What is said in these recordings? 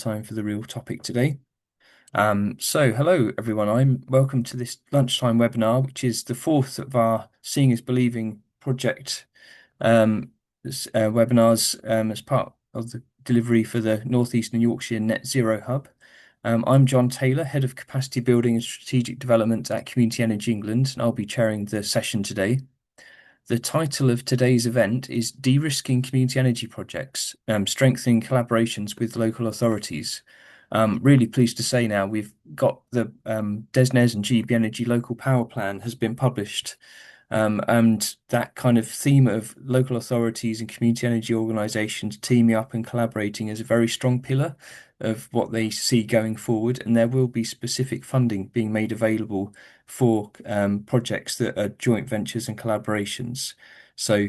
time for the real topic today. Hello everyone. Welcome to this lunchtime webinar, which is the fourth of our Seeing is Believing project webinars as part of the delivery for the Northeastern Yorkshire Net Zero Hub. I'm John Taylor, Head of Capacity Building and Strategic Development at Community Energy England, and I'll be chairing the session today. The title of today's event is De-risking Community Energy Projects, Strengthening Collaborations with Local Authorities. Really pleased to say now we've got the DESNZ and GB Energy Local Power Plan has been published. And that kind of theme of local authorities and community energy organisations teaming up and collaborating is a very strong pillar of what they see going forward. And there will be specific funding being made available for projects that are joint ventures and collaborations. So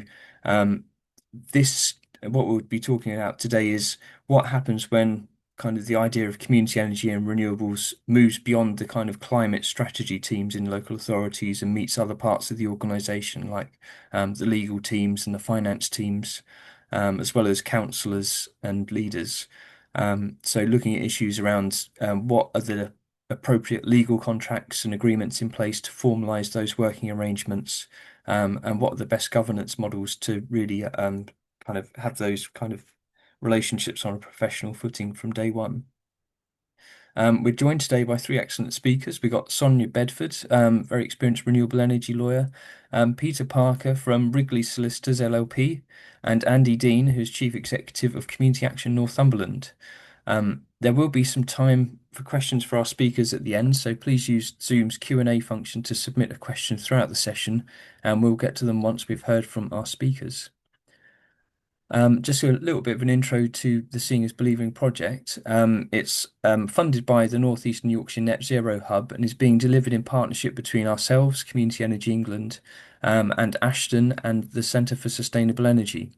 this, what we'll be talking about today is what happens when kind of the idea of community energy and renewables moves beyond the kind of climate strategy teams in local authorities and meets other parts of the organisation, like the legal teams and the finance teams, as well as councillors and leaders. So looking at issues around what are the appropriate legal contracts and agreements in place to formalise those working arrangements, and what are the best governance models to really kind of have those kind of relationships on a professional footing from day one. We're joined today by three excellent speakers. We've got Sonya Bedford, very experienced renewable energy lawyer, Peter Parker from Wrigleys Solicitors LLP, and Andy Dean, who's Chief Executive of Community Action Northumberland. There will be some time for questions for our speakers at the end, so please use Zoom's Q&A function to submit a question throughout the session, and we'll get to them once we've heard from our speakers. Just a little bit of an intro to the Seeing is Believing project. It's funded by the Northeastern Yorkshire Net Zero Hub and is being delivered in partnership between ourselves, Community Energy England, and Ashden and the Centre for Sustainable Energy.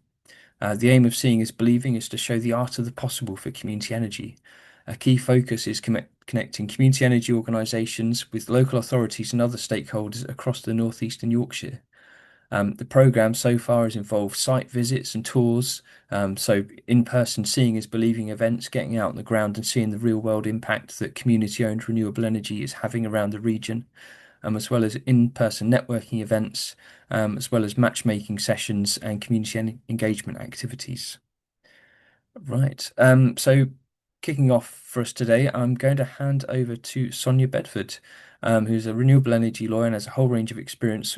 The aim of Seeing is Believing is to show the art of the possible for community energy. A key focus is connecting community energy organisations with local authorities and other stakeholders across the Northeastern Yorkshire. The programme so far has involved site visits and tours, so in-person seeing is believing events, getting out on the ground and seeing the real-world impact that community-owned renewable energy is having around the region, as well as in-person networking events, as well as matchmaking sessions and community engagement activities. Right, so kicking off for us today, I'm going to hand over to Sonya Bedford, who's a renewable energy lawyer and has a whole range of experience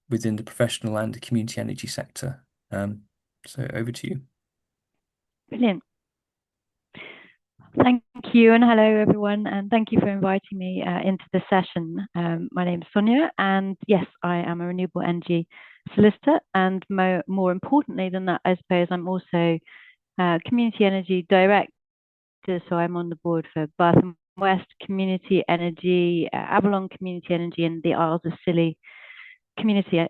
within the professional and the community energy sector. So over to you. Brilliant. Thank you, and hello everyone, and thank you for inviting me into the session. My name is Sonia, and yes, I am a renewable energy solicitor, and more importantly than that, I suppose I'm also community energy director, so I'm on the board for Bath and West Community Energy, Avalon Community Energy, and the Isles of Scilly community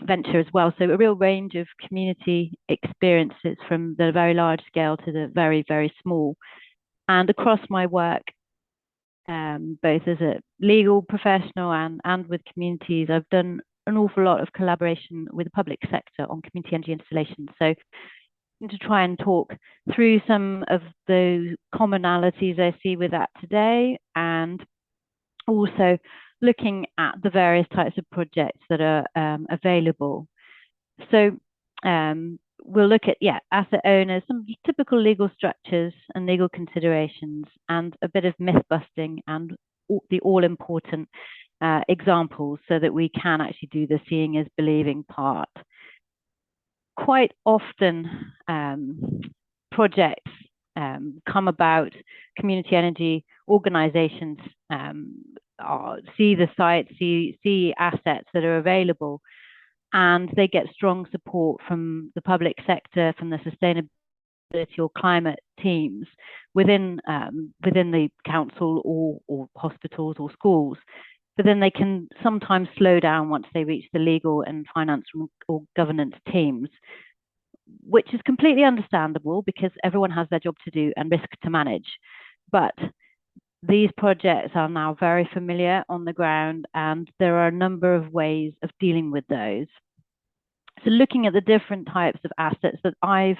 venture as well. So a real range of community experiences from the very large scale to the very, very small. And across my work, both as a legal professional and with communities, I've done an awful lot of collaboration with the public sector on community energy installations. So to try and talk through some of those commonalities I see with that today, and also looking at the various types of projects that are available. So we'll look at, asset owners, some typical legal structures and legal considerations, and a bit of myth busting and the all-important examples so that we can actually do the seeing is believing part. Quite often, projects come about, community energy organizations see the site, see assets that are available, and they get strong support from the public sector, from the sustainability or climate teams within the council or hospitals or schools. But then they can sometimes slow down once they reach the legal and finance or governance teams, which is completely understandable because everyone has their job to do and risk to manage. But these projects are now very familiar on the ground, and there are a number of ways of dealing with those. So looking at the different types of assets that I've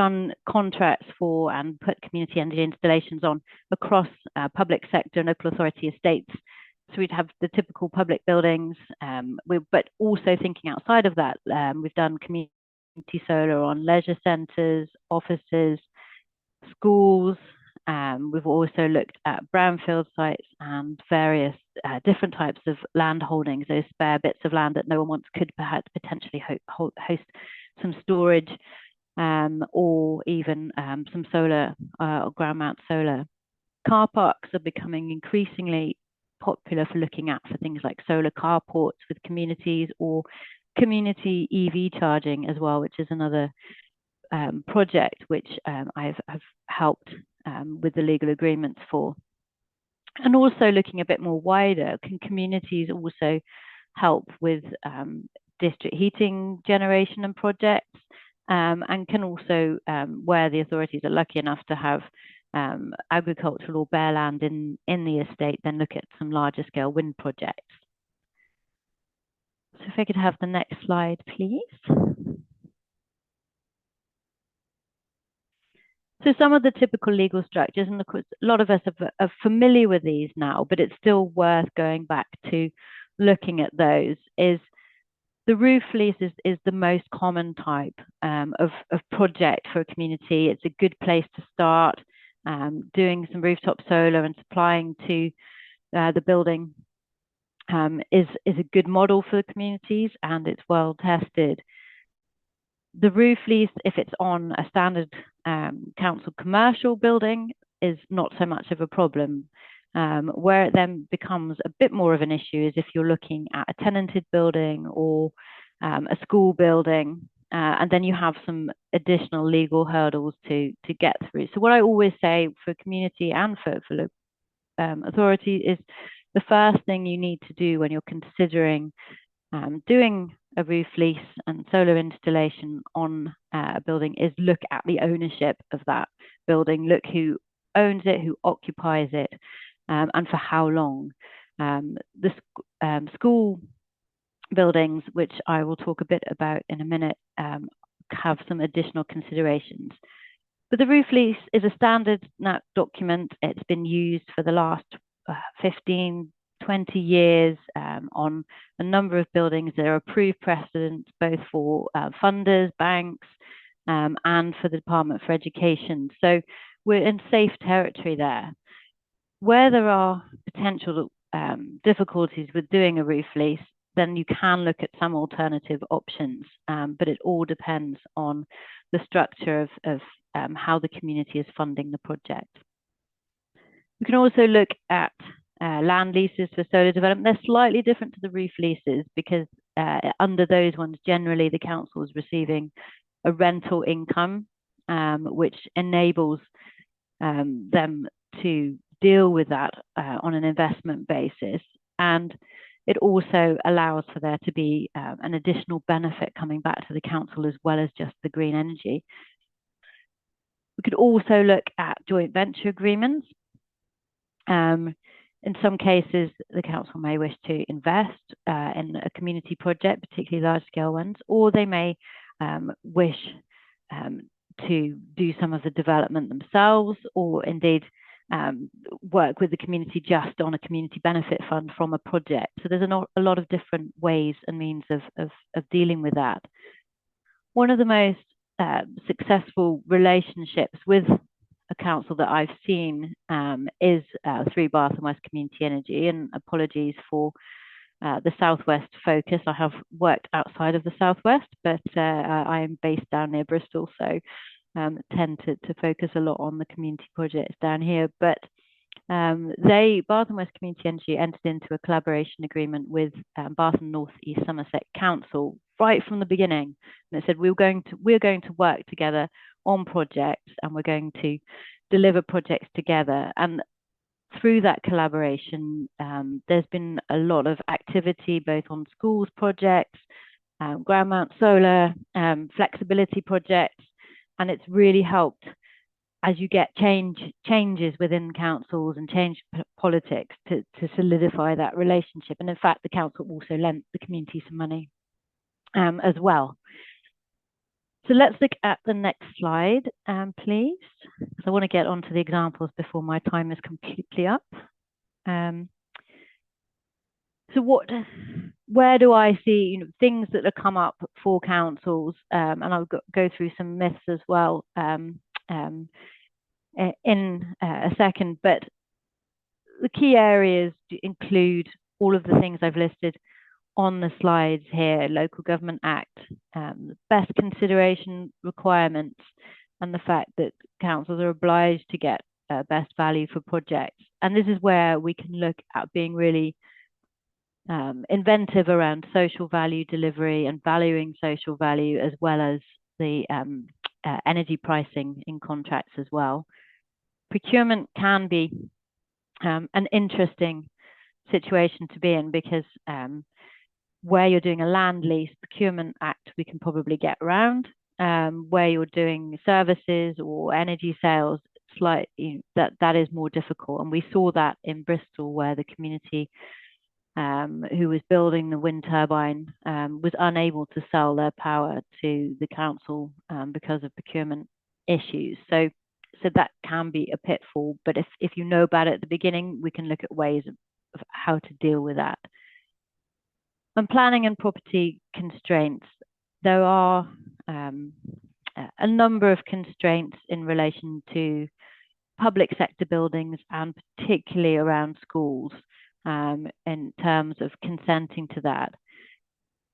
done contracts for and put community energy installations on across public sector and local authority estates. So we'd have the typical public buildings, but also thinking outside of that, we've done community solar on leisure centres, offices, schools. We've also looked at brownfield sites and various different types of land holdings, those spare bits of land that no one wants could perhaps potentially host some storage, or even some solar or ground mount solar. Car parks are becoming increasingly popular for looking at for things like solar carports with communities, or community EV charging as well, which is another project which I've helped with the legal agreements for. And also looking a bit more wider, can communities also help with district heating generation and projects, and can also, where the authorities are lucky enough to have agricultural or bare land in the estate, then look at some larger scale wind projects. So if I could have the next slide, please. So some of the typical legal structures, and of course, a lot of us are familiar with these now, but it's still worth going back to looking at those, is the roof lease is the most common type of project for a community. It's a good place to start. Doing some rooftop solar and supplying to the building is a good model for the communities, and it's well tested. The roof lease, if it's on a standard council commercial building, is not so much of a problem. Where it then becomes a bit more of an issue is if you're looking at a tenanted building or a school building, and then you have some additional legal hurdles to get through. So what I always say for community and for authority is the first thing you need to do when you're considering doing a roof lease and solar installation on a building is look at the ownership of that building, look who owns it, who occupies it, and for how long. The school buildings, which I will talk a bit about in a minute, have some additional considerations. But the roof lease is a standard document. It's been used for the last 15, 20 years on a number of buildings. There are approved precedents both for funders, banks, and for the Department for Education. So we're in safe territory there. Where there are potential difficulties with doing a roof lease, then you can look at some alternative options, but it all depends on the structure of how the community is funding the project. We can also look at land leases for solar development. They're slightly different to the roof leases because under those ones, generally the council is receiving a rental income, which enables them to deal with that on an investment basis. And it also allows for there to be an additional benefit coming back to the council as well as just the green energy. We could also look at joint venture agreements. In some cases, the council may wish to invest in a community project, particularly large-scale ones, or they may wish to do some of the development themselves, or indeed work with the community just on a community benefit fund from a project. So there's a lot of different ways and means of dealing with that. One of the most successful relationships with a council that I've seen is through Bath and West Community Energy, and apologies for the Southwest focus. I have worked outside of the Southwest, but I am based down near Bristol, so tend to focus a lot on the community projects down here. But Bath and West Community Energy entered into a collaboration agreement with Bath and North East Somerset Council right from the beginning, and it said we're going to work together on projects, and we're going to deliver projects together. And through that collaboration, there's been a lot of activity both on schools projects, ground mount solar, flexibility projects, and it's really helped as you get changes within councils and change politics to solidify that relationship. And in fact, the council also lent the community some money as well. So let's look at the next slide, please. Because I want to get onto the examples before my time is completely up. So where do I see things that have come up for councils? And I'll go through some myths as well in a second. But the key areas include all of the things I've listed on the slides here: Local Government Act, best consideration requirements, and the fact that councils are obliged to get best value for projects. And this is where we can look at being really inventive around social value delivery and valuing social value, as well as the energy pricing in contracts as well. Procurement can be an interesting situation to be in, because where you're doing a land lease, Procurement Act we can probably get around. Where you're doing services or energy sales, that is more difficult. And we saw that in Bristol, where the community who was building the wind turbine was unable to sell their power to the council because of procurement issues. So that can be a pitfall. But if you know about it at the beginning, we can look at ways of how to deal with that. And planning and property constraints. There are a number of constraints in relation to public sector buildings, and particularly around schools, in terms of consenting to that.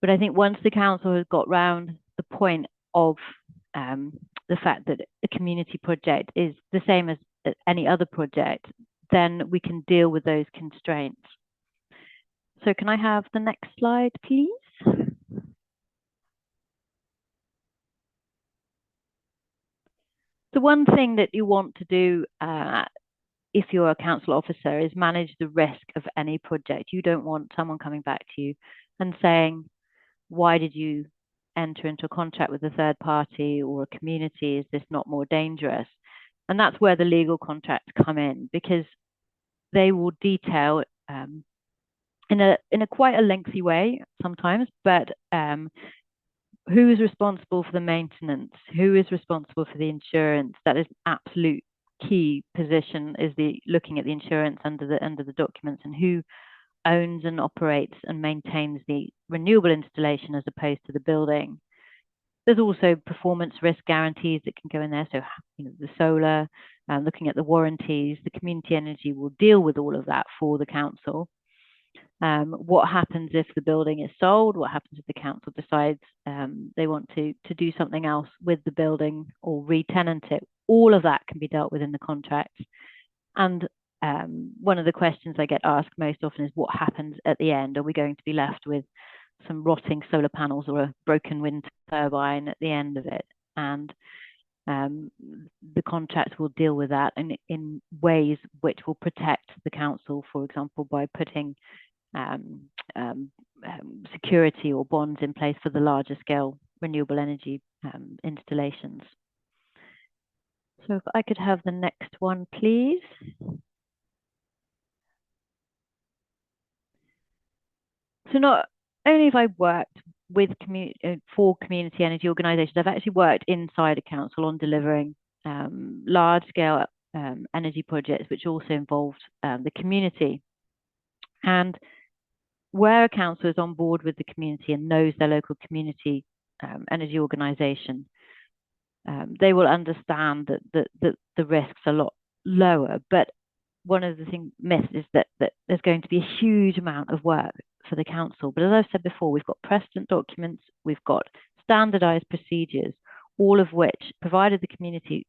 But I think once the council has got round the point of the fact that a community project is the same as any other project, then we can deal with those constraints. So can I have the next slide, please? The one thing that you want to do if you're a council officer is manage the risk of any project. You don't want someone coming back to you and saying, why did you enter into a contract with a third party or a community? Is this not more dangerous? And that's where the legal contracts come in, because they will detail in a quite a lengthy way sometimes, but who is responsible for the maintenance? Who is responsible for the insurance? That is an absolute key position, is looking at the insurance under the documents, and who owns and operates and maintains the renewable installation as opposed to the building. There's also performance risk guarantees that can go in there. So the solar, looking at the warranties, the community energy will deal with all of that for the council. What happens if the building is sold? What happens if the council decides they want to do something else with the building or re-tenant it? All of that can be dealt with in the contract. And one of the questions I get asked most often is, what happens at the end? Are we going to be left with some rotting solar panels or a broken wind turbine at the end of it? And the contract will deal with that in ways which will protect the council, for example, by putting security or bonds in place for the larger scale renewable energy installations. So if I could have the next one, please. So not only have I worked with for community energy organisations, I've actually worked inside a council on delivering large scale energy projects, which also involved the community. And where a council is on board with the community and knows their local community energy organisation, they will understand that the risks are a lot lower. But one of the myths is that there's going to be a huge amount of work for the council. But as I've said before, we've got precedent documents, we've got standardised procedures, all of which, provided the community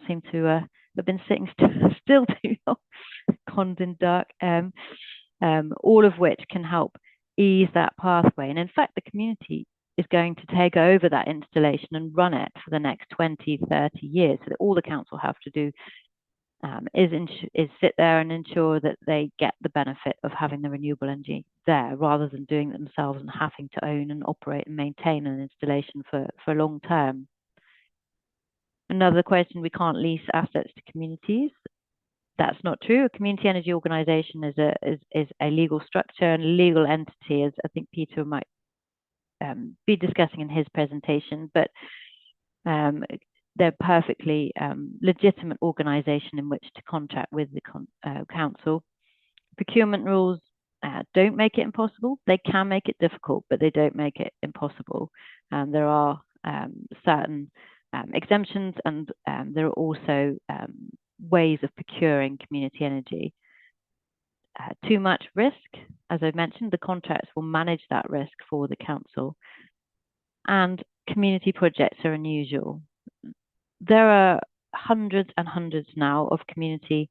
seem to have been sitting still too long, conned in dark, all of which can help ease that pathway. And in fact, the community is going to take over that installation and run it for the next 20, 30 years. So that all the council have to do is sit there and ensure that they get the benefit of having the renewable energy there, rather than doing it themselves and having to own and operate and maintain an installation for long term. Another question: we can't lease assets to communities. That's not true. A community energy organisation is a legal structure and a legal entity, as I think Peter might be discussing in his presentation. But Um, they're perfectly legitimate organisation in which to contract with the council. Procurement rules don't make it impossible. They can make it difficult, but they don't make it impossible. There are certain exemptions, and there are also ways of procuring community energy. Too much risk, as I mentioned, the contracts will manage that risk for the council. And community projects are unusual. There are hundreds and hundreds now of community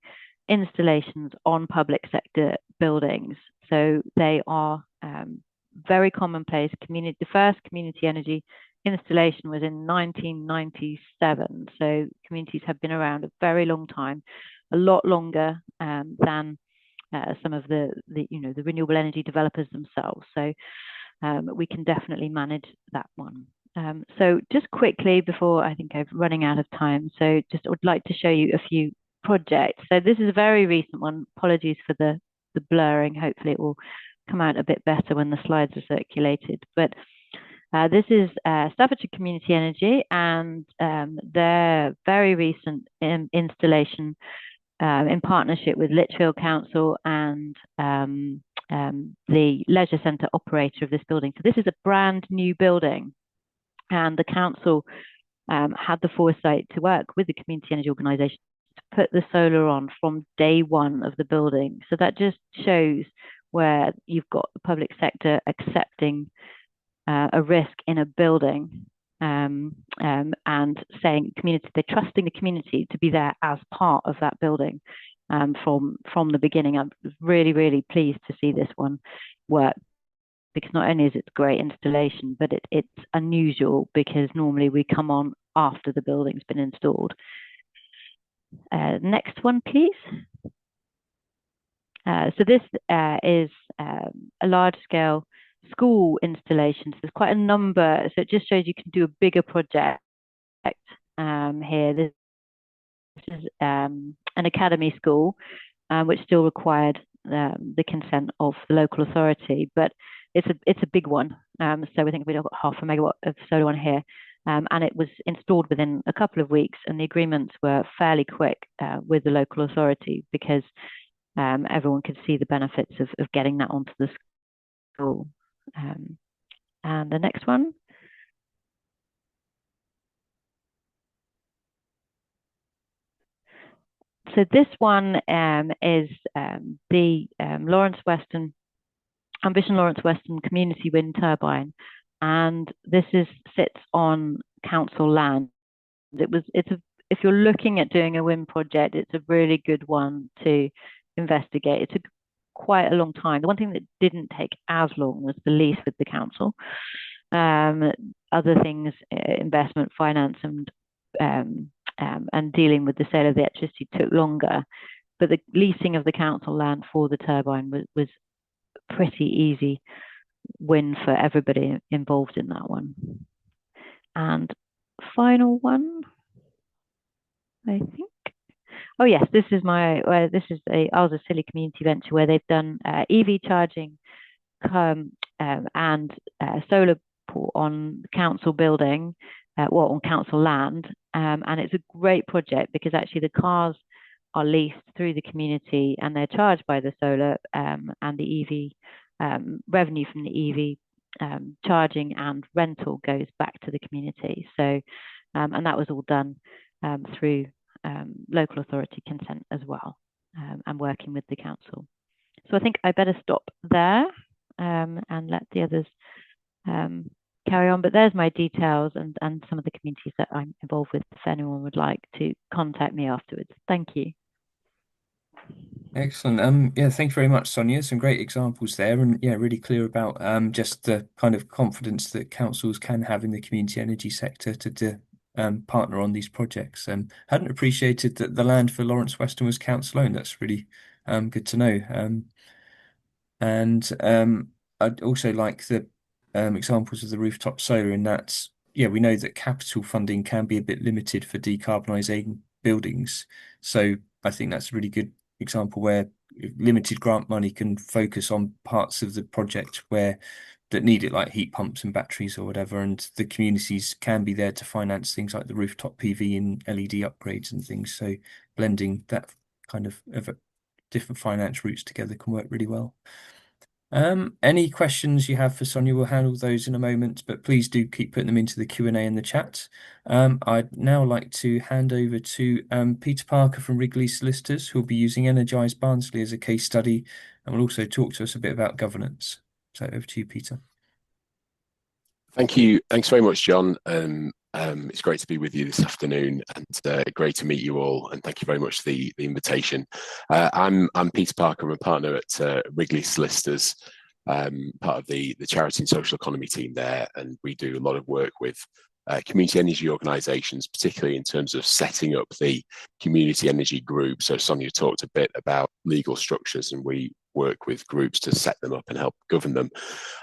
installations on public sector buildings. So they are very commonplace. The first community energy installation was in 1997. So communities have been around a very long time, a lot longer than some of the renewable energy developers themselves. So we can definitely manage that one. So just quickly before I think I'm running out of time, so just would like to show you a few projects. So this is a very recent one. Apologies for the blurring. Hopefully it will come out a bit better when the slides are circulated. But this is Staffordshire Community Energy and their very recent installation in partnership with Lichfield Council and the leisure centre operator of this building. So this is a brand new building, and the council had the foresight to work with the community energy organisation to put the solar on from day one of the building. So that just shows where you've got the public sector accepting a risk in a building and saying community, they're trusting the community to be there as part of that building from the beginning. I'm really, really pleased to see this one work, because not only is it a great installation, but it's unusual because normally we come on after the building's been installed. Next one, please. So this is a large scale school installation. So there's quite a number. So it just shows you can do a bigger project here. This is an academy school, which still required the consent of the local authority, but it's a big one. So we think we've got 0.5 megawatt of solar on here. And it was installed within a couple of weeks, and the agreements were fairly quick with the local authority because everyone could see the benefits of getting that onto the school. And the next one. So this one is the Lawrence Weston Ambition Lawrence Weston Community Wind Turbine, and this sits on council land. If you're looking at doing a wind project, it's a really good one to investigate. It took quite a long time. The one thing that didn't take as long was the lease with the council. Other things, investment, finance, and dealing with the sale of the electricity took longer. But the leasing of the council land for the turbine was pretty easy win for everybody involved in that one. And final one, I think. Oh yes, this is a silly community venture where they've done EV charging and solar on council building, on council land, and it's a great project because actually the cars are leased through the community and they're charged by the solar, and the EV revenue from the EV charging and rental goes back to the community. So, and that was all done through local authority consent as well, and working with the council. So I think I better stop there and let the others carry on. But there's my details and some of the communities that I'm involved with, if anyone would like to contact me afterwards. Thank you. Excellent. Yeah, thank you very much, Sonia. Some great examples there, and yeah, really clear about just the kind of confidence that councils can have in the community energy sector to partner on these projects. Hadn't appreciated that the land for Lawrence Weston was council owned. That's really good to know. And I'd also like the examples of the rooftop solar in that, yeah, we know that capital funding can be a bit limited for decarbonising buildings. So I think that's a really good example where limited grant money can focus on parts of the project where that need it, like heat pumps and batteries or whatever, and the communities can be there to finance things like the rooftop PV and LED upgrades and things. So blending that kind of different finance routes together can work really well. Any questions you have for Sonia, we'll handle those in a moment, but please do keep putting them into the Q&A in the chat. I'd now like to hand over to Peter Parker from Wrigleys Solicitors, who'll be using Energise Barnsley as a case study and will also talk to us a bit about governance. So over to you, Peter. Thank you. Thanks very much, John. It's great to be with you this afternoon, and great to meet you all. And thank you very much for the invitation. I'm Peter Parker. I'm a partner at Wrigleys Solicitors, part of the charity and social economy team there, and we do a lot of work with community energy organisations, particularly in terms of setting up the community energy group. So Sonia talked a bit about legal structures, and we work with groups to set them up and help govern them.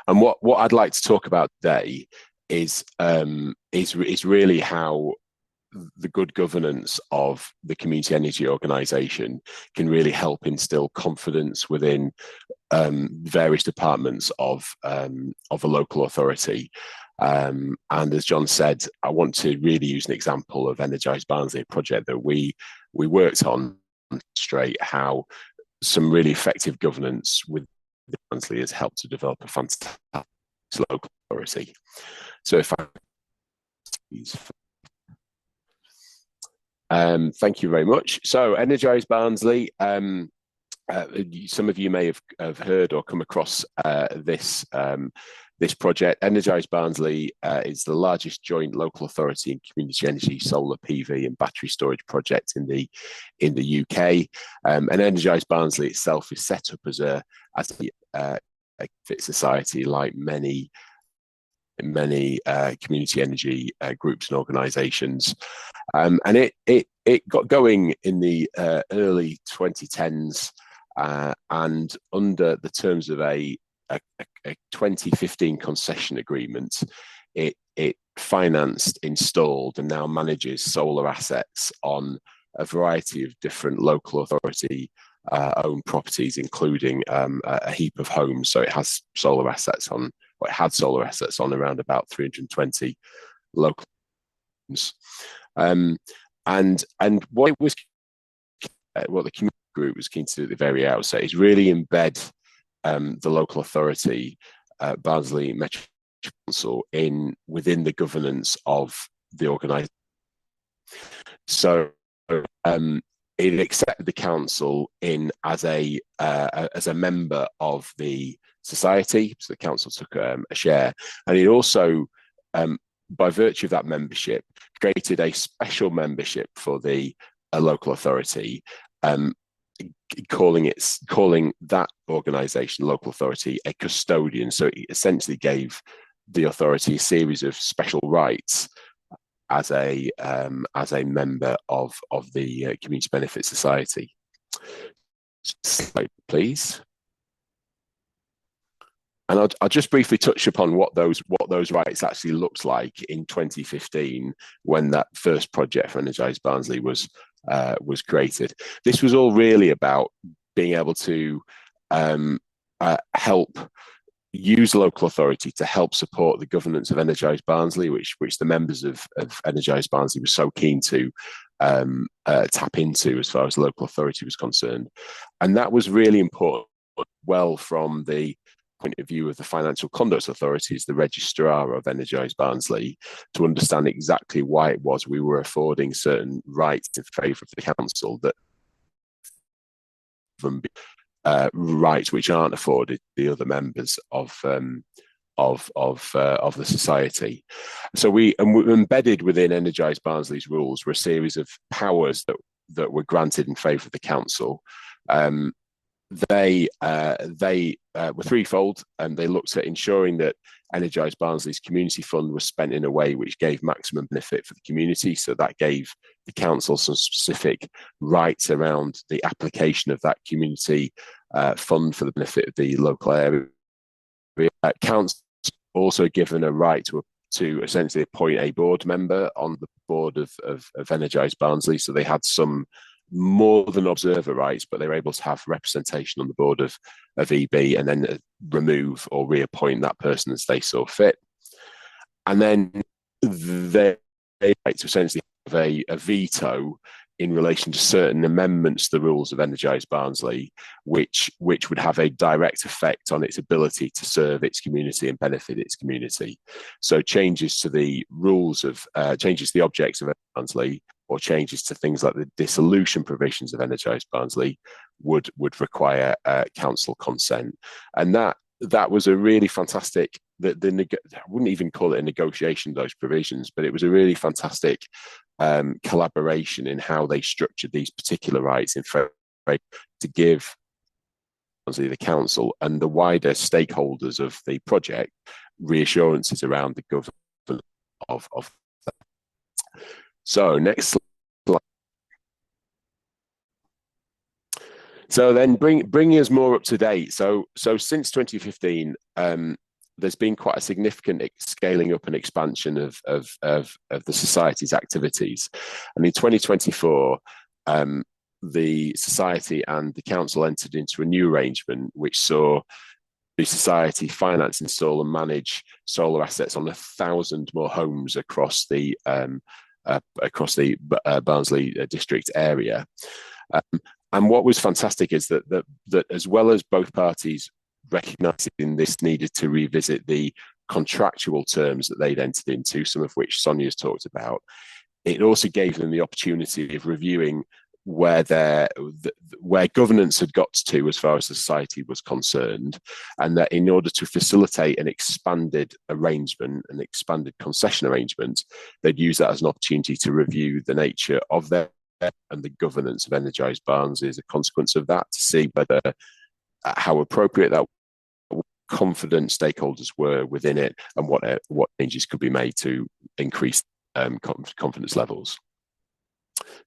And what I'd like to talk about today is really how the good governance of the community energy organisation can really help instill confidence within various departments of a local authority. And as John said, I want to really use an example of Energise Barnsley, a project that we worked on, straight how some really effective governance with Barnsley has helped to develop a fantastic local authority. So if I please. Thank you very much. So Energise Barnsley, some of you may have heard or come across this project. Energise Barnsley is the largest joint local authority in community energy, solar PV and battery storage project in the UK. And Energise Barnsley itself is set up as a fit society, like many community energy groups and organisations, and it got going in the early 2010s, and under the terms of a 2015 concession agreement, it financed, installed, and now manages solar assets on a variety of different local authority owned properties, including a heap of homes. So it has solar assets on. Well, it had solar assets on around about 320 local homes. And what the community group was keen to do at the very outset is really embed the local authority, Barnsley Metro Council, within the governance of the organisation. So it accepted the council in as a member of the society, so the council took a share, and it also, by virtue of that membership, created a special membership for the local authority, calling that organisation, local authority, a custodian. So it essentially gave the authority a series of special rights as a member of the Community Benefit Society. Slide, please. And I'll just briefly touch upon what those rights actually looked like in 2015, when that first project for Energise Barnsley was created. This was all really about being able to help use local authority to help support the governance of Energise Barnsley, which the members of Energise Barnsley were so keen to tap into as far as local authority was concerned. And that was really important, well, from the point of view of the Financial Conduct Authorities, the registrar of Energise Barnsley, to understand exactly why it was we were affording certain rights in favour of the council that rights which aren't afforded the other members of the society. So we embedded within Energise Barnsley's rules were a series of powers that were granted in favour of the council. They were threefold, and they looked at ensuring that Energise Barnsley's community fund was spent in a way which gave maximum benefit for the community. So that gave the council some specific rights around the application of that community fund for the benefit of the local area. Council also given a right to essentially appoint a board member on the board of Energise Barnsley. So they had some more than observer rights, but they were able to have representation on the board of EB, and then remove or reappoint that person as they saw fit. And then they like to essentially have a veto in relation to certain amendments to the rules of Energise Barnsley, which would have a direct effect on its ability to serve its community and benefit its community. So changes to the rules of, changes to the objects of Barnsley, or changes to things like the dissolution provisions of Energise Barnsley would require council consent. And that was a really fantastic, I wouldn't even call it a negotiation, those provisions, but it was a really fantastic collaboration in how they structured these particular rights in to give the council and the wider stakeholders of the project reassurances around the government of that. So next slide. So then bringing us more up to date. So since 2015, there's been quite a significant scaling up and expansion of the society's activities. And in 2024, the society and the council entered into a new arrangement which saw the society finance, install and manage solar assets on 1,000 more homes across the Barnsley district area. And what was fantastic is that as well as both parties recognising this needed to revisit the contractual terms that they'd entered into, some of which Sonia's talked about, it also gave them the opportunity of reviewing where governance had got to as far as the society was concerned, and that in order to facilitate an expanded arrangement, an expanded concession arrangement, they'd use that as an opportunity to review the nature of their and the governance of Energise Barnsley as a consequence of that, to see whether how appropriate that, confident stakeholders were within it, and what changes could be made to increase confidence levels.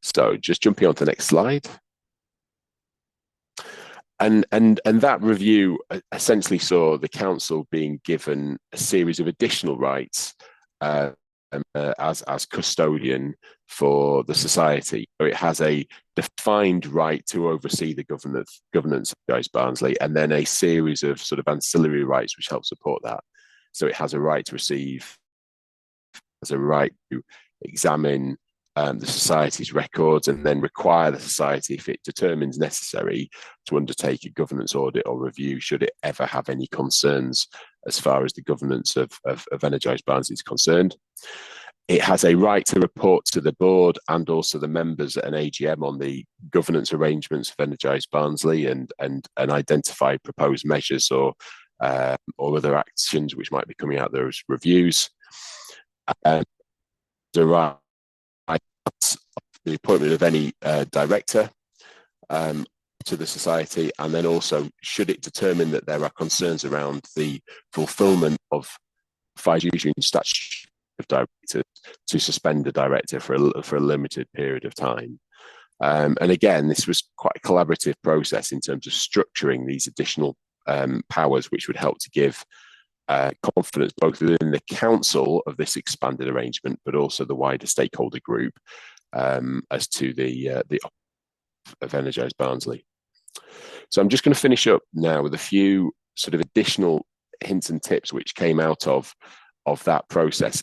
So just jumping on to the next slide. And that review essentially saw the council being given a series of additional rights as custodian for the society. So it has a defined right to oversee the governance of Energise Barnsley, and then a series of sort of ancillary rights which help support that. So it has a right to receive, has a right to examine the society's records, and then require the society, if it determines necessary, to undertake a governance audit or review should it ever have any concerns as far as the governance of Energise Barnsley is concerned. It has a right to report to the board and also the members at an AGM on the governance arrangements of Energise Barnsley, and identify proposed measures or other actions which might be coming out of those reviews. The right the appointment of any director to the society, and then also, should it determine that there are concerns around the fulfilment of fiduciary and statute of directors, to suspend the director for a limited period of time. And again, this was quite a collaborative process in terms of structuring these additional powers, which would help to give confidence both within the council of this expanded arrangement, but also the wider stakeholder group as to the of Energise Barnsley. So I'm just going to finish up now with a few sort of additional hints and tips which came out of that process.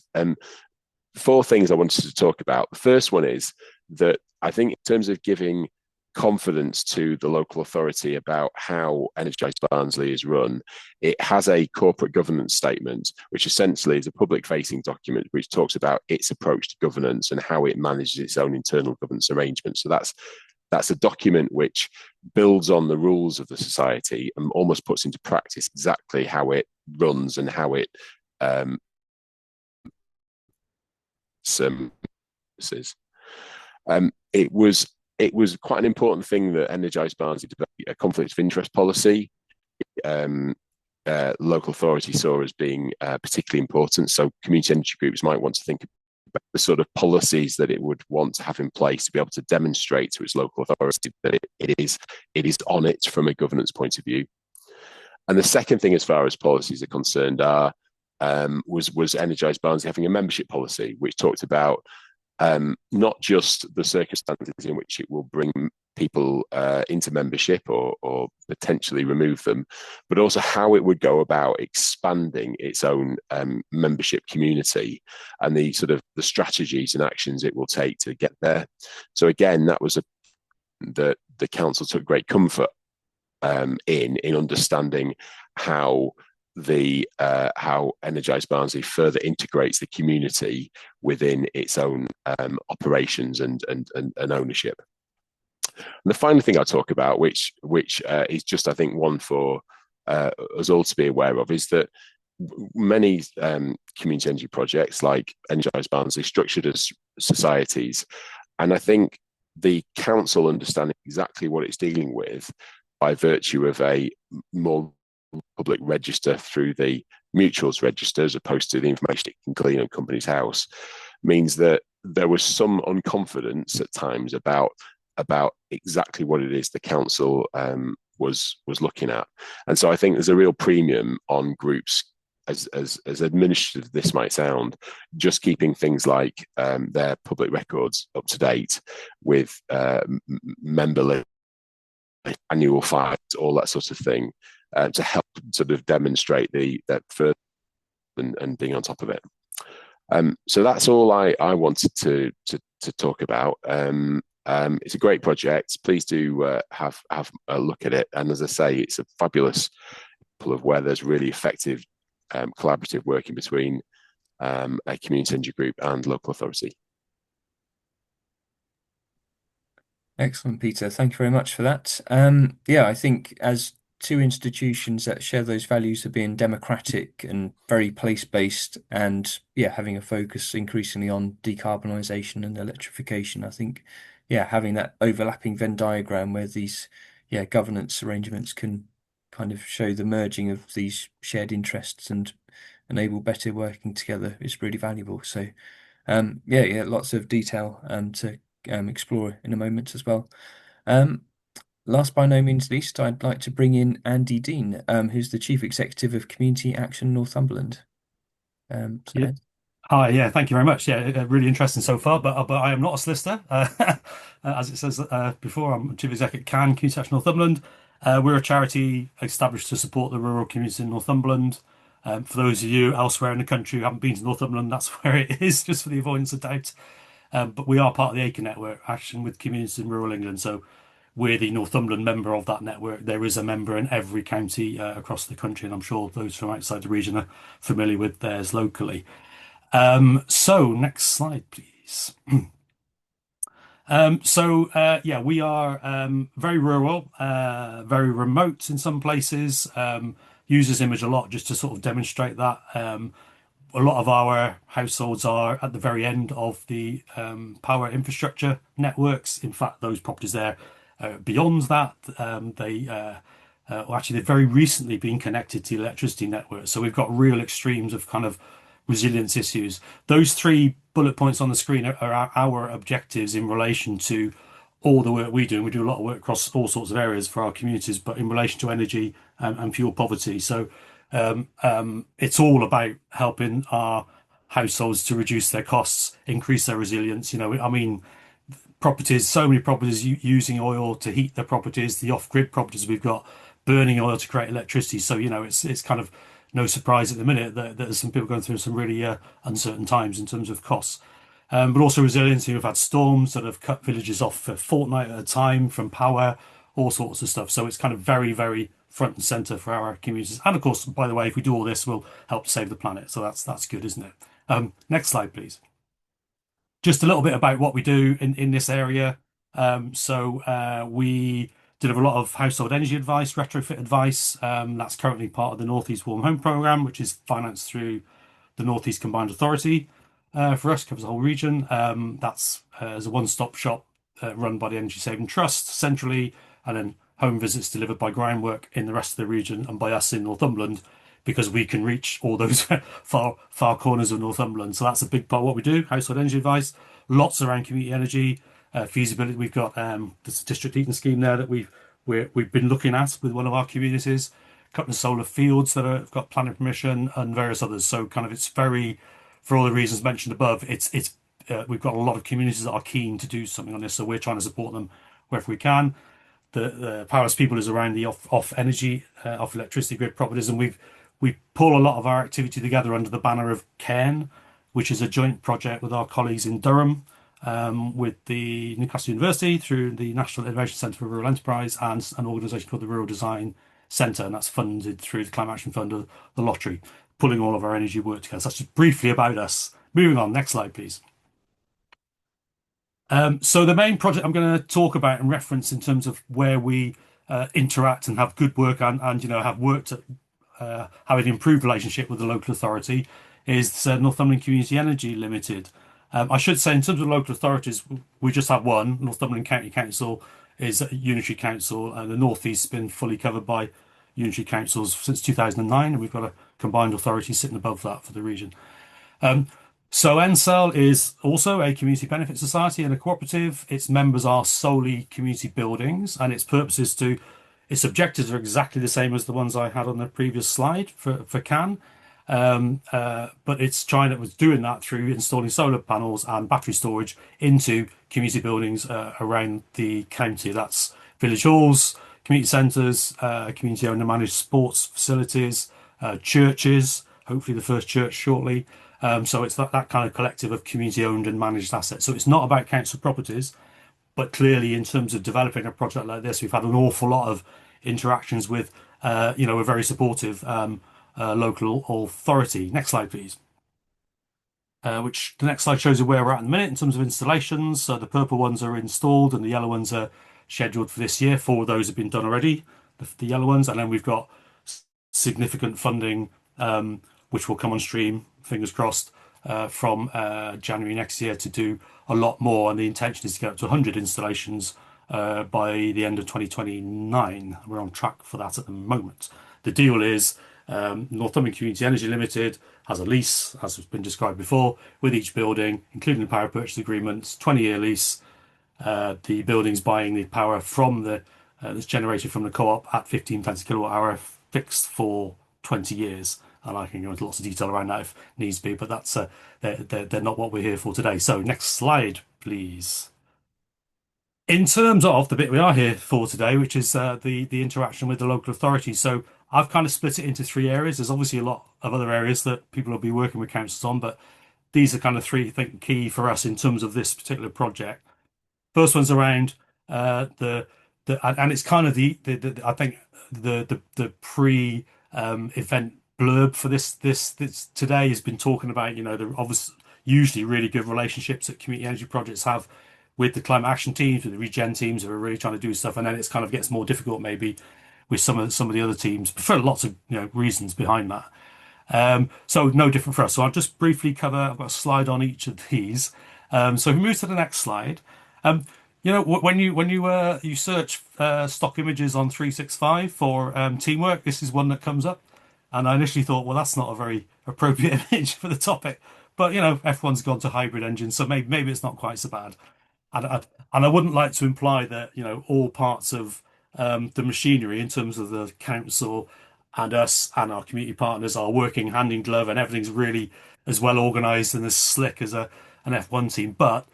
4 things I wanted to talk about. The first one is that I think in terms of giving confidence to the local authority about how Energise Barnsley is run, it has a corporate governance statement, which essentially is a public-facing document which talks about its approach to governance and how it manages its own internal governance arrangements. So that's a document which builds on the rules of the society and almost puts into practice exactly how it runs and how it it was quite an important thing that Energise Barnsley developed a conflict of interest policy. Local authorities saw as being particularly important. So community energy groups might want to think about the sort of policies that it would want to have in place to be able to demonstrate to its local authority that it is on it from a governance point of view. And the second thing, as far as policies are concerned, was Energise Barnsley having a membership policy, which talked about not just the circumstances in which it will bring people into membership or potentially remove them, but also how it would go about expanding its own membership community and the sort of the strategies and actions it will take to get there. So again, that was that the council took great comfort in understanding how how Energise Barnsley further integrates the community within its own operations and ownership. And the final thing I'll talk about, which is just, I think, one for us all to be aware of, is that many community energy projects like Energise Barnsley structured as societies, and I think the council understanding exactly what it's dealing with by virtue of a more public register through the mutuals register as opposed to the information it can glean on Companies House, means that there was some unconfidence at times about exactly what it is the council was looking at. And so I think there's a real premium on groups, as administrative this might sound, just keeping things like their public records up to date with member list, annual files, all that sort of thing, to help sort of demonstrate that further and being on top of it. So that's all I wanted to talk about. It's a great project. Please do have a look at it. And as I say, it's a fabulous example of where there's really effective collaborative working between a community energy group and local authority. Excellent, Peter. Thank you very much for that. Yeah, I think as two institutions that share those values of being democratic and very place-based, and yeah, having a focus increasingly on decarbonisation and electrification, I think, yeah, having that overlapping Venn diagram where these, yeah, governance arrangements can kind of show the merging of these shared interests and enable better working together is really valuable. So, yeah, lots of detail to explore in a moment as well. Last by no means least, I'd like to bring in Andy Dean, who's the Chief Executive of Community Action Northumberland. Yeah. Hi, yeah, thank you very much. Yeah, really interesting so far, but I am not a solicitor. As it says before, I'm Chief Executive at CAN, Community Action Northumberland. We're a charity established to support the rural communities in Northumberland. For those of you elsewhere in the country who haven't been to Northumberland, that's where it is, just for the avoidance of doubt. But we are part of the ACRE network, Action with Communities in Rural England. So we're the Northumberland member of that network. There is a member in every county across the country, and I'm sure those from outside the region are familiar with theirs locally. So next slide, please. Yeah, we are very rural, very remote in some places. Use this image a lot just to sort of demonstrate that. A lot of our households are at the very end of the power infrastructure networks. In fact, those properties there, beyond that, they've very recently been connected to the electricity network. So we've got real extremes of kind of resilience issues. Those three bullet points on the screen are our objectives in relation to all the work we do. And we do a lot of work across all sorts of areas for our communities, but in relation to energy and fuel poverty. So it's all about helping our households to reduce their costs, increase their resilience. You know, I mean, properties, so many properties using oil to heat their properties, the off-grid properties we've got burning oil to create electricity. So, you know, it's kind of no surprise at the minute that there's some people going through some really uncertain times in terms of costs. But also resiliency. We've had storms that have cut villages off for a fortnight at a time from power, all sorts of stuff. So it's kind of very, very front and center for our communities. And of course, by the way, if we do all this, we'll help save the planet. So that's good, isn't it? Next slide, please. Just a little bit about what we do in this area. We deliver a lot of household energy advice, retrofit advice. That's currently part of the North East Warm Home Programme, which is financed through the North East Combined Authority. For us, covers the whole region. That's as a one-stop shop run by the Energy Saving Trust centrally, and then home visits delivered by Groundwork in the rest of the region and by us in Northumberland, because we can reach all those far corners of Northumberland. So that's a big part of what we do, household energy advice. Lots around community energy, feasibility. We've got there's a district heating scheme there that we've been looking at with one of our communities, a couple of solar fields that have got planning permission and various others. So kind of it's very, for all the reasons mentioned above, it's we've got a lot of communities that are keen to do something on this, so we're trying to support them wherever we can. The Powers People is around the off energy, off electricity grid properties, and we pull a lot of our activity together under the banner of Cairn, which is a joint project with our colleagues in Durham, with the Newcastle University through the National Innovation Centre for Rural Enterprise and an organisation called the Rural Design Centre, and that's funded through the Climate Action Fund of the lottery, pulling all of our energy work together. So that's just briefly about us. Moving on, next slide, please. So the main project I'm going to talk about and reference in terms of where we interact and have good work and have worked at having an improved relationship with the local authority is Northumberland Community Energy Limited. I should say in terms of local authorities, we just have one. Northumberland County Council is a unitary council, and the North East has been fully covered by unitary councils since 2009, and we've got a combined authority sitting above that for the region. So NCEL is also a community benefit society and a cooperative. Its members are solely community buildings, and its objectives are exactly the same as the ones I had on the previous slide for CAN. But it's trying to was doing that through installing solar panels and battery storage into community buildings around the county. That's village halls, community centres, community owned and managed sports facilities, churches, hopefully the first church shortly. So it's that kind of collective of community owned and managed assets. So it's not about council properties, but clearly in terms of developing a project like this, we've had an awful lot of interactions with, a very supportive local authority. Next slide, please. Which the next slide shows you where we're at in a minute in terms of installations. So the purple ones are installed and the yellow ones are scheduled for this year. 4 of those have been done already, the yellow ones. And then we've got significant funding, which will come on stream, fingers crossed, from January next year to do a lot more. And the intention is to get up to 100 installations by the end of 2029. We're on track for that at the moment. The deal is Northumberland Community Energy Limited has a lease, as has been described before, with each building, including the power purchase agreements, 20-year lease. The building's buying the power from that's generated from the co-op at 15 pence a kilowatt hour, fixed for 20 years. And I can go into lots of detail around that if needs be, but that's they're not what we're here for today. So next slide, please. In terms of the bit we are here for today, which is the interaction with the local authorities. So I've kind of split it into 3 areas. There's obviously a lot of other areas that people will be working with councils on, but these are kind of 3, I think, key for us in terms of this particular project. First one's around and it's kind of I think the pre event blurb for this today has been talking about, the obvious, usually really good relationships that community energy projects have with the climate action teams, with the regen teams who are really trying to do stuff, and then it's kind of gets more difficult maybe with some of the other teams for lots of reasons behind that. So no different for us. So I'll just briefly cover. I've got a slide on each of these. So if we move to the next slide. When you search stock images on 365 for teamwork, this is one that comes up. And I initially thought, well, that's not a very appropriate image for the topic. But, F1's gone to hybrid engines, so maybe it's not quite so bad. And I wouldn't like to imply that, all parts of the machinery in terms of the council and us and our community partners are working hand in glove and everything's really as well organised and as slick as an F1 team. But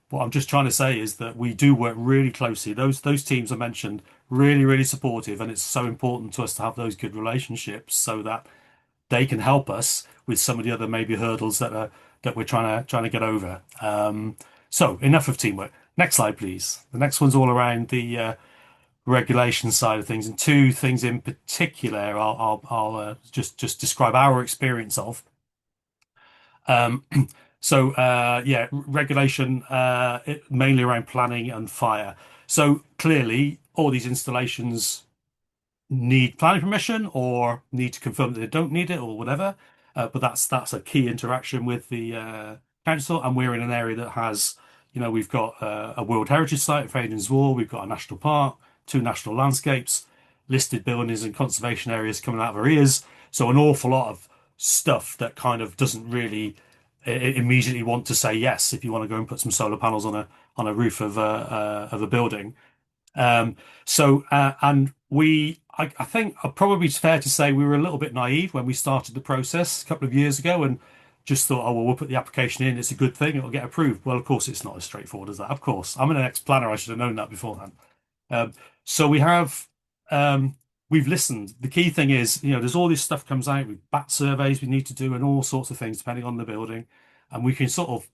what I'm just trying to say is that we do work really closely. Those teams I mentioned, really, really supportive, and it's so important to us to have those good relationships so that they can help us with some of the other maybe hurdles that we're trying to get over. So enough of teamwork. Next slide, please. The next one's all around the regulation side of things, and 2 things in particular I'll just describe our experience of. Regulation mainly around planning and fire. So clearly, all these installations need planning permission or need to confirm that they don't need it or whatever. But that's a key interaction with the council, and we're in an area that has, we've got a World Heritage Site at Fadens Wall, we've got a national park, 2 national landscapes, listed buildings and conservation areas coming out of our ears. So an awful lot of stuff that kind of doesn't really immediately want to say yes if you want to go and put some solar panels on a roof of a building. I think probably it's fair to say we were a little bit naive when we started the process a couple of years ago and just thought, oh, well, we'll put the application in. It's a good thing. It'll get approved. Well, of course, it's not as straightforward as that. Of course, I'm an ex-planner. I should have known that beforehand. So we've listened. The key thing is, there's all this stuff comes out with bat surveys we need to do and all sorts of things depending on the building. And we can sort of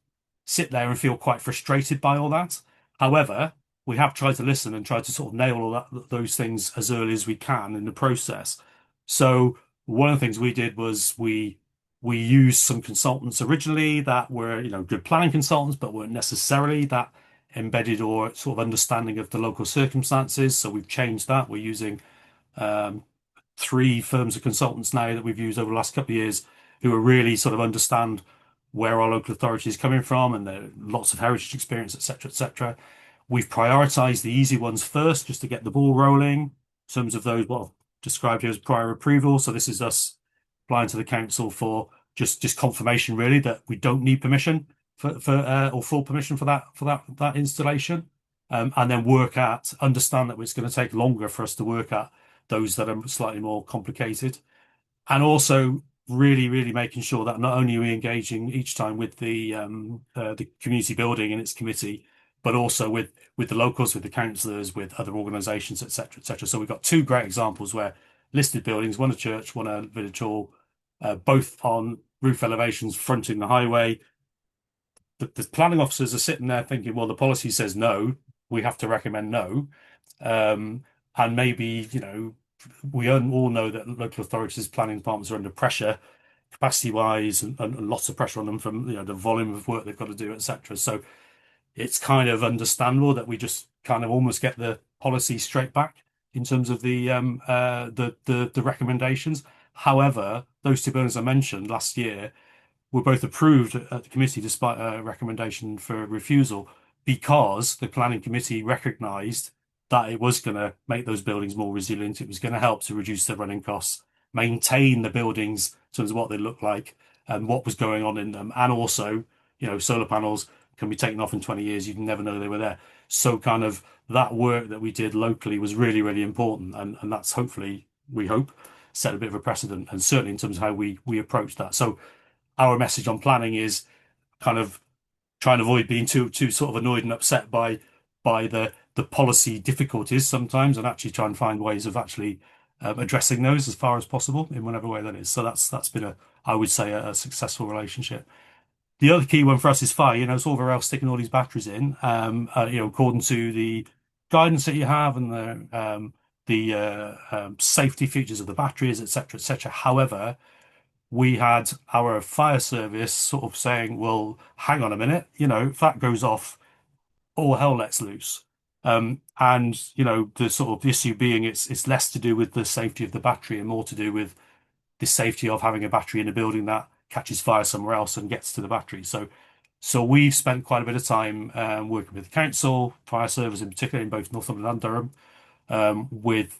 sit there and feel quite frustrated by all that. However, we have tried to listen and tried to sort of nail all those things as early as we can in the process. So one of the things we did was we used some consultants originally that were, good planning consultants, but weren't necessarily that embedded or sort of understanding of the local circumstances. So we've changed that. We're using 3 firms of consultants now that we've used over the last couple of years who are really sort of understand where our local authority is coming from and there lots of heritage experience, etc., etc. We've prioritized the easy ones first just to get the ball rolling in terms of those what I've described here as prior approval. So this is us applying to the council for just confirmation really that we don't need permission for or full permission for that installation. And then understand that it's going to take longer for us to work at those that are slightly more complicated. And also really, really making sure that not only are we engaging each time with the community building and its committee, but also with the locals, with the councillors, with other organisations, etc., etc. So we've got 2 great examples where listed buildings, one a church, one a village hall, both on roof elevations fronting the highway. The planning officers are sitting there thinking, well, the policy says no, we have to recommend no. And maybe, we all know that local authorities, planning departments are under pressure, capacity-wise, and lots of pressure on them from, the volume of work they've got to do, etc. So it's kind of understandable that we just kind of almost get the policy straight back in terms of the recommendations. However, those 2 buildings I mentioned last year were both approved at the committee despite a recommendation for refusal because the planning committee recognised that it was going to make those buildings more resilient. It was going to help to reduce the running costs, maintain the buildings in terms of what they look like and what was going on in them. And also, solar panels can be taken off in 20 years. You can never know they were there. So kind of that work that we did locally was really, really important. And that's hopefully, we hope, set a bit of a precedent. And certainly in terms of how we approach that. So our message on planning is kind of trying to avoid being too sort of annoyed and upset by the policy difficulties sometimes, and actually try and find ways of actually addressing those as far as possible in whatever way that is. So that's been I would say a successful relationship. The other key one for us is fire. It's all very well sticking all these batteries in, according to the guidance that you have and the safety features of the batteries, etc., etc. However, we had our fire service sort of saying, well, hang on a minute, if that goes off, all hell lets loose. And the sort of the issue being it's less to do with the safety of the battery and more to do with the safety of having a battery in a building that catches fire somewhere else and gets to the battery. So we've spent quite a bit of time working with the council, fire service in particular in both Northumberland and Durham,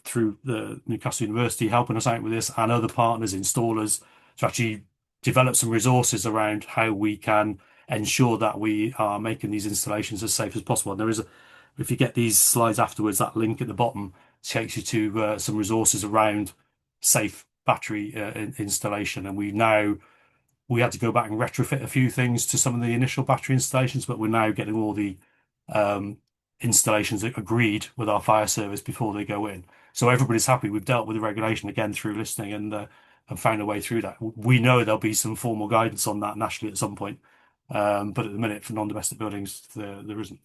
through the Newcastle University helping us out with this and other partners, installers, to actually develop some resources around how we can ensure that we are making these installations as safe as possible. And there is if you get these slides afterwards, that link at the bottom takes you to some resources around safe battery installation. And we had to go back and retrofit a few things to some of the initial battery installations, but we're now getting all the installations agreed with our fire service before they go in. So everybody's happy. We've dealt with the regulation again through listening and found a way through that. We know there'll be some formal guidance on that nationally at some point. But at the minute for non-domestic buildings, there isn't.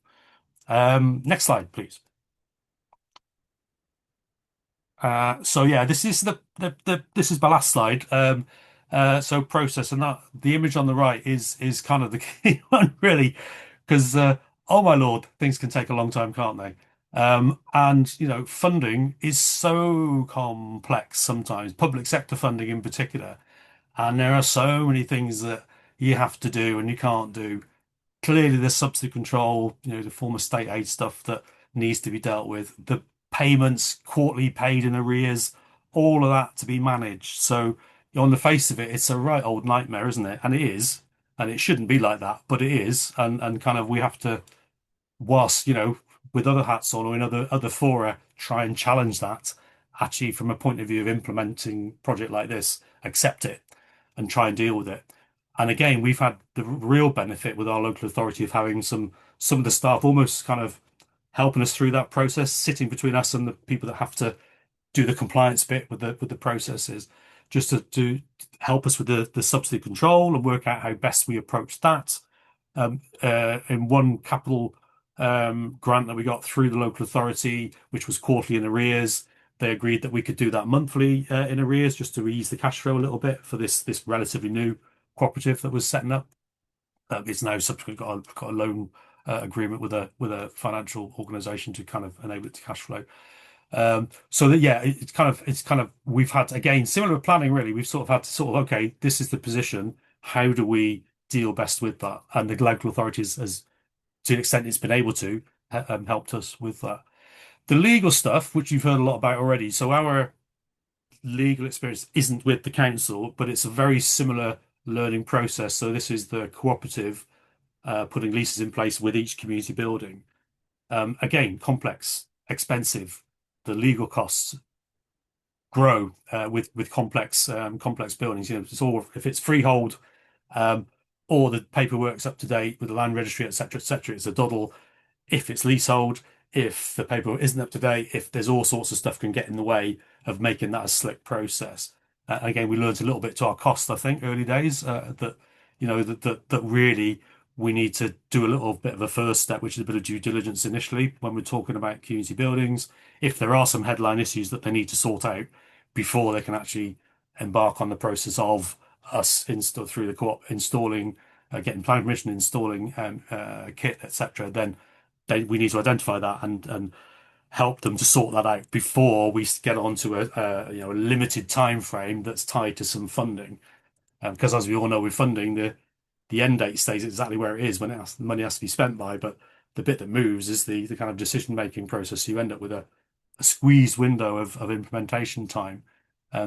Next slide, please. So yeah, this is this is my last slide. So process, and that the image on the right is kind of the key one really, because oh my Lord, things can take a long time, can't they? And funding is so complex sometimes, public sector funding in particular, and there are so many things that you have to do and you can't do. Clearly, there's subsidy control, the former state aid stuff that needs to be dealt with. The payments, quarterly paid in arrears, all of that to be managed. So on the face of it, it's a right old nightmare, isn't it? And it is, and it shouldn't be like that, but it is. And kind of we have to, whilst, with other hats on or in other fora, try and challenge that, actually from a point of view of implementing a project like this, accept it and try and deal with it. And again, we've had the real benefit with our local authority of having some of the staff almost kind of helping us through that process, sitting between us and the people that have to do the compliance bit with the processes, just to help us with the subsidy control and work out how best we approach that. In one capital grant that we got through the local authority, which was quarterly in arrears, they agreed that we could do that monthly in arrears just to ease the cash flow a little bit for this relatively new cooperative that was setting up. It's now subsequently got a loan agreement with a financial organisation to kind of enable it to cash flow. So that yeah, it's kind of we've had again similar planning really. We've sort of had to sort of okay, this is the position. How do we deal best with that? And the local authorities, as to the extent it's been able to, helped us with that. The legal stuff, which you've heard a lot about already. So our legal experience isn't with the council, but it's a very similar learning process. So this is the cooperative putting leases in place with each community building. Again, complex, expensive. The legal costs grow with complex buildings. You know, it's all if it's freehold or the paperwork's up to date with the land registry, etc., it's a doddle. If it's leasehold, if the paperwork isn't up to date, if there's all sorts of stuff can get in the way of making that a slick process. Again, we learned a little bit to our cost, I think, early days that you know that really we need to do a little bit of a first step, which is a bit of due diligence initially when we're talking about community buildings. If there are some headline issues that they need to sort out before they can actually embark on the process of us through the co-op installing, getting planning permission, installing kit, etc., then we need to identify that and help them to sort that out before we get onto a limited time frame that's tied to some funding. Because as we all know, with funding, the end date stays exactly where it is when the money has to be spent by, but the bit that moves is the kind of decision making process. So you end up with a squeezed window of implementation time.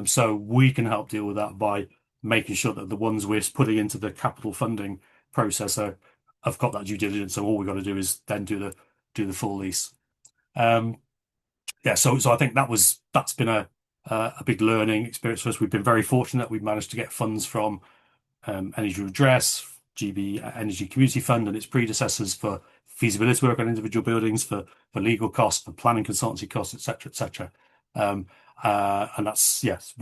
So we can help deal with that by making sure that the ones we're putting into the capital funding process have got that due diligence. So all we've got to do is then do the full lease. Yeah, so I think that's been a big learning experience for us. We've been very fortunate. We've managed to get funds from Energy Redress, GB Energy Community Fund, and its predecessors for feasibility work on individual buildings, for legal costs, for planning consultancy costs, etc., etc. And that's yes,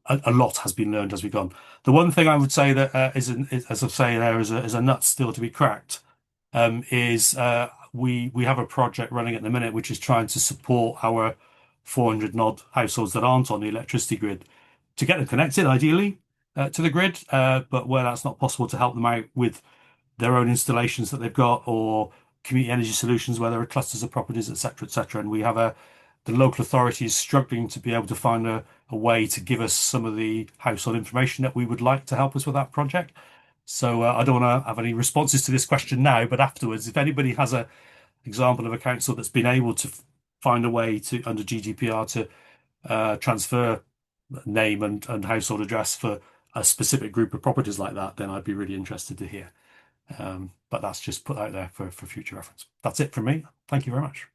a lot has been learned as we've gone. The one thing I would say that is as I say there is a nut still to be cracked. Is we have a project running at the minute which is trying to support our 400 odd households that aren't on the electricity grid to get them connected, ideally, to the grid, but where that's not possible, to help them out with their own installations that they've got, or community energy solutions where there are clusters of properties, etc., etc. And we have the local authority is struggling to be able to find a way to give us some of the household information that we would like to help us with that project. So I don't want to have any responses to this question now, but afterwards, if anybody has an example of a council that's been able to find a way to, under GDPR, to transfer name and household address for a specific group of properties like that, then I'd be really interested to hear. But that's just put out there for future reference. That's it from me. Thank you very much.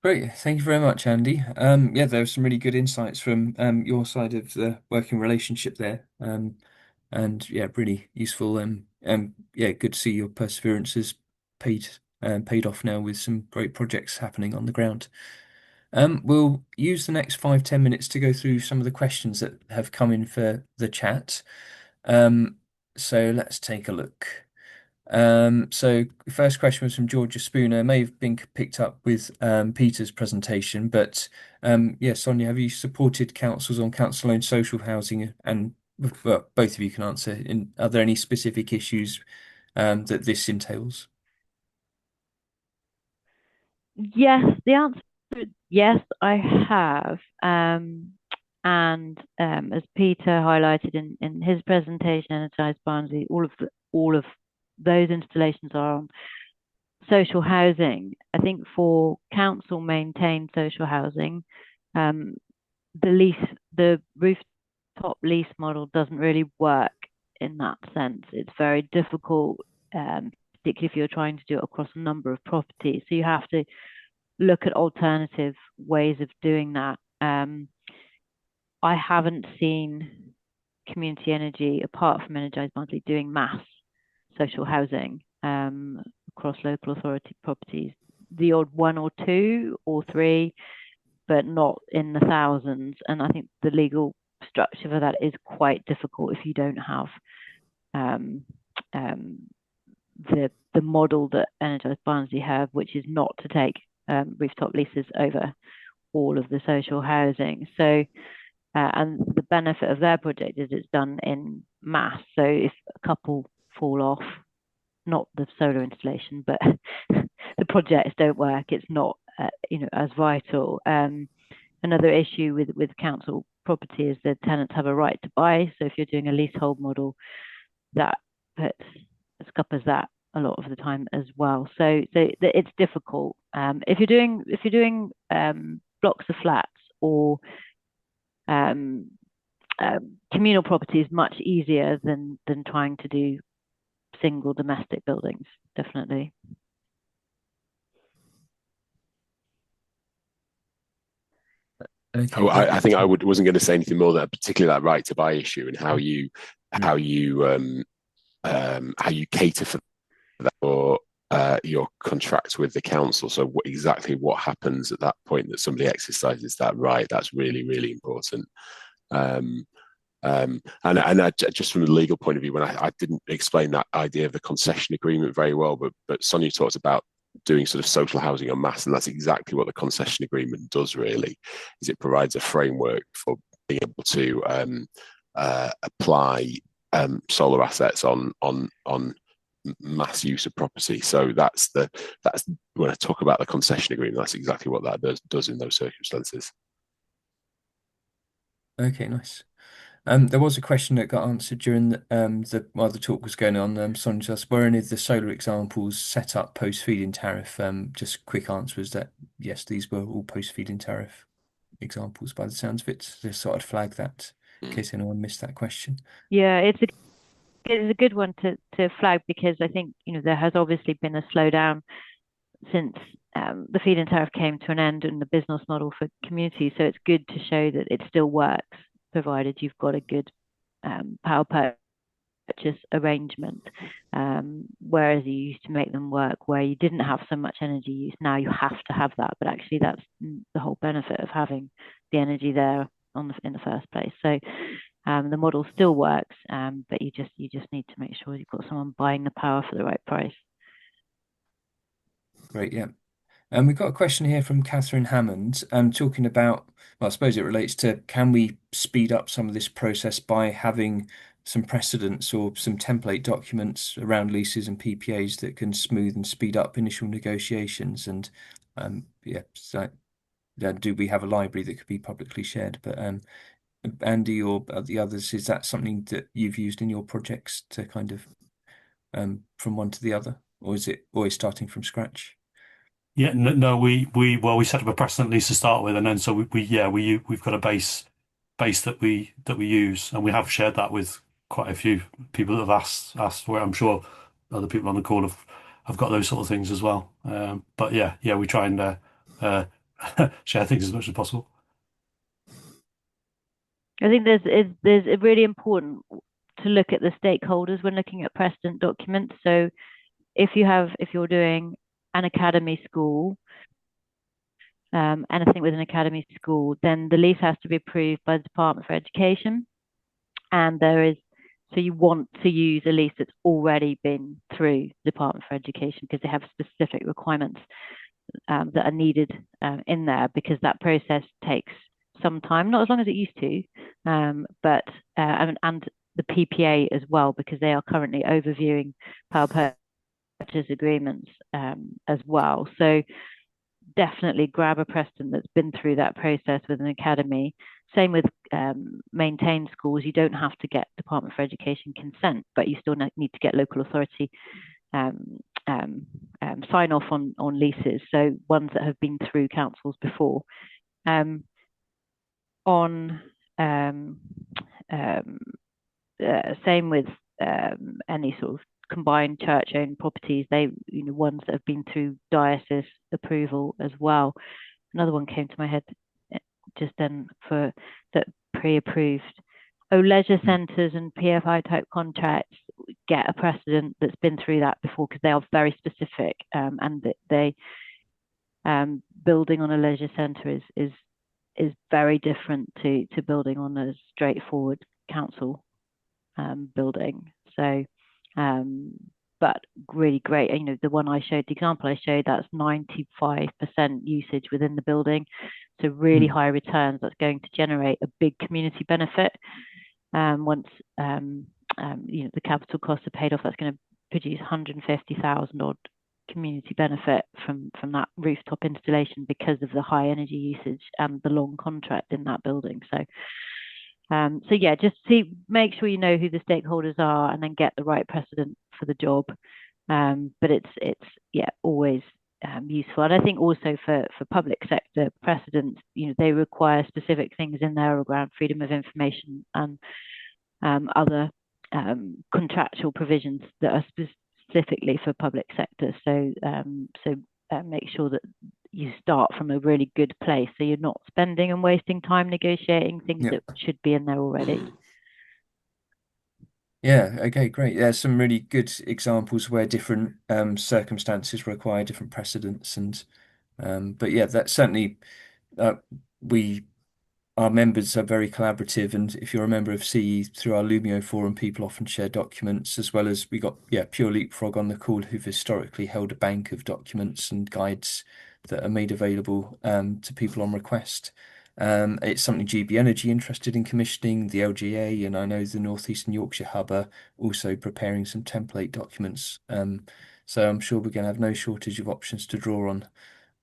Great, thank you very much, Andy. Yeah, there were some really good insights from your side of the working relationship there. And yeah, really useful. Yeah, good to see your perseverance has paid off now with some great projects happening on the ground. We'll use the next 5-10 minutes to go through some of the questions that have come in for the chat. So let's take a look. So the first question was from Georgia Spooner. May have been picked up with Peter's presentation, but yeah, Sonya, have you supported councils on council-owned social housing? And well, both of you can answer. Are there any specific issues that this entails? Yes, the answer is yes, I have. And as Peter highlighted in his presentation, Energize Barnsley, all of those installations are on social housing. I think for council maintained social housing, the rooftop lease model doesn't really work in that sense. It's very difficult, particularly if you're trying to do it across a number of properties. So you have to look at alternative ways of doing that. I haven't seen community energy, apart from Energised Barnsley, doing mass social housing across local authority properties. The odd one or two or three, but not in the thousands. And I think the legal structure for that is quite difficult if you don't have the model that Energised Barnsley have, which is not to take rooftop leases over all of the social housing. So, and the benefit of their project is it's done in mass. So if a couple fall off, not the solar installation, but the projects don't work, it's not as vital. Another issue with council property is the tenants have a right to buy. So if you're doing a leasehold model, that scuppers that a lot of the time as well. So it's difficult. If you're doing blocks of flats or communal property is much easier than trying to do single domestic buildings, definitely. Okay, I think I wasn't going to say anything more than that, particularly that right to buy issue and how you cater for that or your contract with the council. So exactly what happens at that point that somebody exercises that right? That's really, really important. And just from the legal point of view, when I didn't explain that idea of the concession agreement very well, but Sonya talked about doing sort of social housing en masse, and that's exactly what the concession agreement does. Really, is it provides a framework for being able to apply solar assets on mass use of property. So that's when I talk about the concession agreement, that's exactly what that does in those circumstances. Okay, nice. There was a question that got answered during while the talk was going on. Sonia just asked, were any of the solar examples set up post-feed-in tariff? Just quick answer was that yes, these were all post-feed-in tariff examples by the sounds of it. Just thought I'd flag that in case anyone missed that question. Yeah, it's a good one to flag, because I think there has obviously been a slowdown since the feed-in tariff came to an end in the business model for communities. So it's good to show that it still works, provided you've got a good power purchase arrangement. Whereas you used to make them work where you didn't have so much energy use. Now you have to have that, but actually that's the whole benefit of having the energy there in the first place. So the model still works, but you just need to make sure you've got someone buying the power for the right price. Great, yeah. And we've got a question here from Catherine Hammond, talking about, well, I suppose it relates to, can we speed up some of this process by having some precedents or some template documents around leases and PPAs that can smooth and speed up initial negotiations? And so do we have a library that could be publicly shared? But Andy or the others, is that something that you've used in your projects to kind of from one to the other, or is it always starting from scratch? Yeah, no, we set up a precedent lease to start with, and then so we've got a base that we use, and we have shared that with quite a few people that have asked for it. I'm sure other people on the call have got those sort of things as well. But yeah, we try and share things as much as possible. I think there's a really important to look at the stakeholders when looking at precedent documents. So if you're doing an academy school, anything with an academy school, then the lease has to be approved by the Department for Education. And so you want to use a lease that's already been through the Department for Education, because they have specific requirements that are needed in there, because that process takes some time, not as long as it used to, but and the PPA as well, because they are currently overviewing power purchase agreements as well. So definitely grab a precedent that's been through that process with an academy. Same with maintained schools. You don't have to get Department for Education consent, but you still need to get local authority sign off on leases. So ones that have been through councils before. Same with any sort of combined church-owned properties. Ones that have been through diocese approval as well. Another one came to my head just then for that pre-approved leisure centres and PFI type contracts get a precedent that's been through that before because they are very specific, and they building on a leisure centre is very different to building on a straightforward council building. So, but really great. You know, the one I showed, the example I showed, that's 95% usage within the building. So really high returns. That's going to generate a big community benefit. Once you know, the capital costs are paid off, that's going to produce 150,000 odd community benefit from that rooftop installation because of the high energy usage and the long contract in that building. So so yeah, just make sure you know who the stakeholders are and then get the right precedent for the job. But it's yeah, always useful. And I think also for public sector precedents, you know, they require specific things in there around freedom of information and other contractual provisions that are specifically for public sector. So make sure that you start from a really good place, so you're not spending and wasting time negotiating things that should be in there already. Yeah, okay, great. There's some really good examples where different circumstances require different precedents, and but yeah, that's certainly we our members are very collaborative, and if you're a member of CE through our Lumio forum, people often share documents, as well as we got Pure Leapfrog on the call, who've historically held a bank of documents and guides that are made available to people on request. It's something GB Energy interested in commissioning, the LGA, and I know the North East and Yorkshire Hub are also preparing some template documents. So I'm sure we're going to have no shortage of options to draw on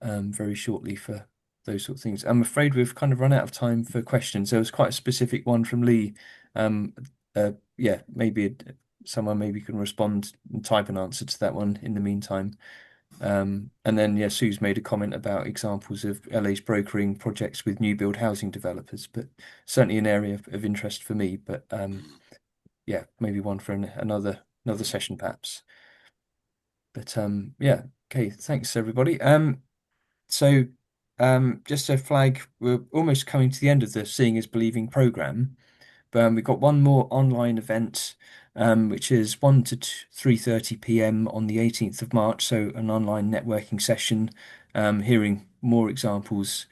very shortly for those sort of things. I'm afraid we've kind of run out of time for questions. There was quite a specific one from Lee. Yeah, maybe someone maybe can respond and type an answer to that one in the meantime. And then yeah, Sue's made a comment about examples of LA's brokering projects with new build housing developers, but certainly an area of interest for me. But yeah, maybe one for another session perhaps. But yeah, okay, thanks everybody. So just to flag, we're almost coming to the end of the Seeing is Believing program. But we've got one more online event, which is 1 to 3:30 p.m. on the 18th of March. So an online networking session, hearing more examples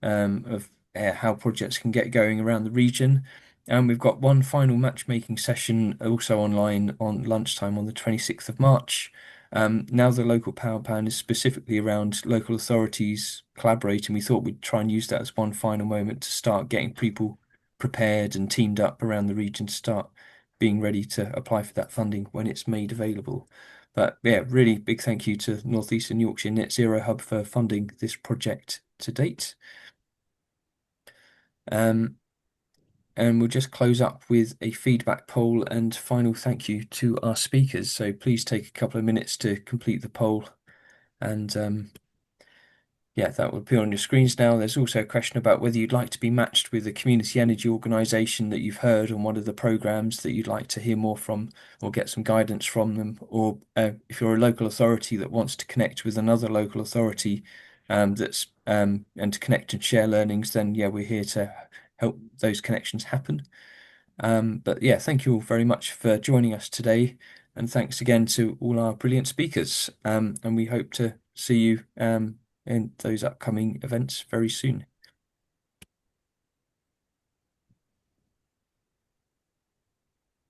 of how projects can get going around the region. And we've got one final matchmaking session also online on lunchtime on the 26th of March. Now the local power plan is specifically around local authorities collaborating. We thought we'd try and use that as one final moment to start getting people prepared and teamed up around the region to start being ready to apply for that funding when it's made available. But yeah, really big thank you to North East and Yorkshire Net Zero Hub for funding this project to date. And we'll just close up with a feedback poll and final thank you to our speakers. So please take a couple of minutes to complete the poll. And yeah, that will appear on your screens now. There's also a question about whether you'd like to be matched with a community energy organisation that you've heard on one of the programmes that you'd like to hear more from or get some guidance from them. Or if you're a local authority that wants to connect with another local authority and to connect and share learnings, then yeah, we're here to help those connections happen. But yeah, thank you all very much for joining us today. And thanks again to all our brilliant speakers. And we hope to see you in those upcoming events very soon.